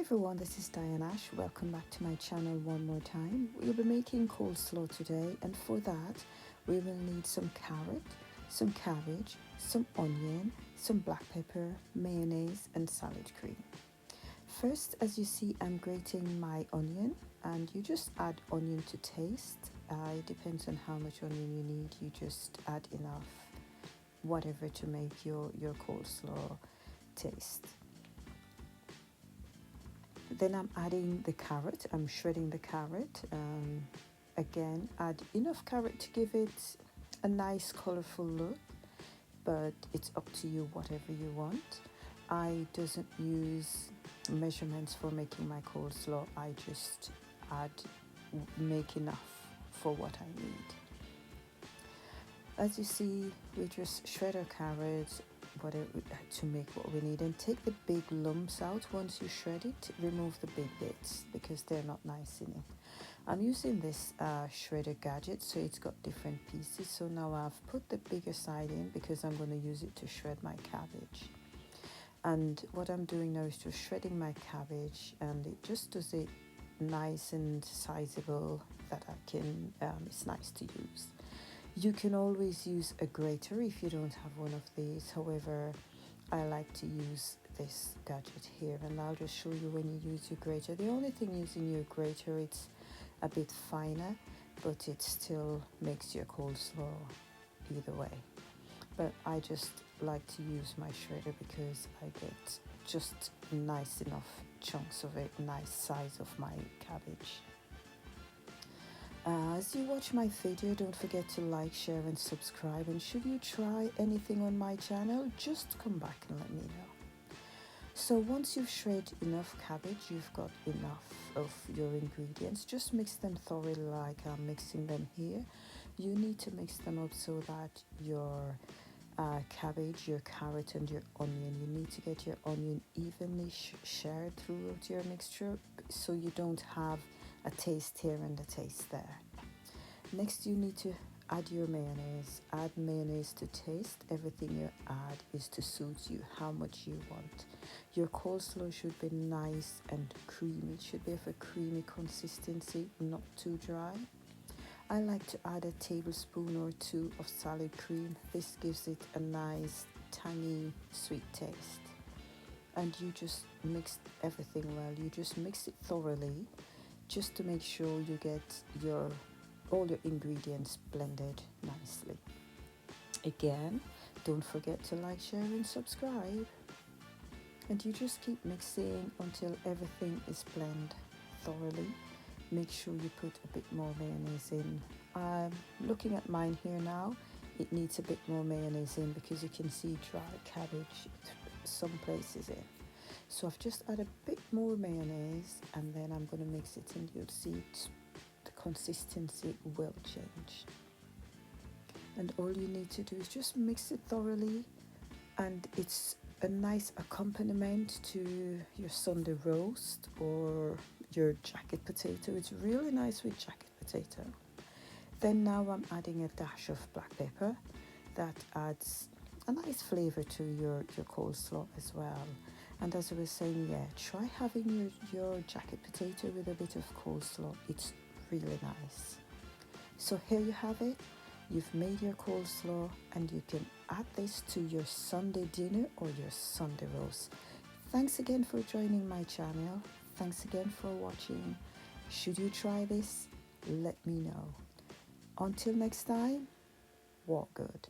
everyone, this is Diane Ash. Welcome back to my channel one more time. We'll be making coleslaw today, and for that we will need some carrot, some cabbage, some onion, some black pepper, mayonnaise and salad cream. First, as you see, I'm grating my onion, and you just add onion to taste. It depends on how much onion you need. You just add enough, whatever, to make your coleslaw taste. Then I'm adding the carrot. I'm shredding the carrot. Again, add enough carrot to give it a nice colorful look, but it's up to you, whatever you want. I doesn't use measurements for making my coleslaw. I just make enough for what I need. As you see, we just shred our carrots to make what we need, and take the big lumps out. Once you shred it, remove the big bits because they're not nice in it. I'm using this shredder gadget, so it's got different pieces. So now I've put the bigger side in because I'm going to use it to shred my cabbage. And what I'm doing now is just shredding my cabbage, and it just does it nice and sizable that I can it's nice to use. You can always use a grater if you don't have one of these. However, I like to use this gadget here, and I'll just show you when you use your grater. The only thing using your grater, it's a bit finer, but it still makes your coleslaw either way. But I just like to use my shredder because I get just nice enough chunks of it, nice size of my cabbage. As you watch my video, don't forget to like, share and subscribe, and should you try anything on my channel, just come back and let me know. So once you've shredded enough cabbage, you've got enough of your ingredients. Just mix them thoroughly like I'm mixing them here. You need to mix them up so that your cabbage, your carrot and your onion, you need to get your onion evenly shared throughout your mixture so you don't have a taste here and a taste there. Next, you need to add your mayonnaise. Add mayonnaise to taste. Everything you add is to suit you, how much you want. Your coleslaw should be nice and creamy. It should be of a creamy consistency, not too dry. I like to add a tablespoon or two of salad cream. This gives it a nice, tangy, sweet taste. And you just mix everything well. You just mix it thoroughly, just to make sure you get all your ingredients blended nicely. Again, don't forget to like, share and subscribe. And you just keep mixing until everything is blended thoroughly. Make sure you put a bit more mayonnaise in. I'm looking at mine here now. It needs a bit more mayonnaise in because you can see dry cabbage some places in. So I've just added a bit more mayonnaise, and then I'm going to mix it, and you'll see the consistency will change. And all you need to do is just mix it thoroughly, and it's a nice accompaniment to your Sunday roast or your jacket potato. It's really nice with jacket potato. Then now I'm adding a dash of black pepper. That adds a nice flavor to your coleslaw as well. And as I was saying, try having your jacket potato with a bit of coleslaw. It's really nice. So here you have it. You've made your coleslaw, and you can add this to your Sunday dinner or your Sunday roast. Thanks again for joining my channel. Thanks again for watching. Should you try this, let me know. Until next time, walk good.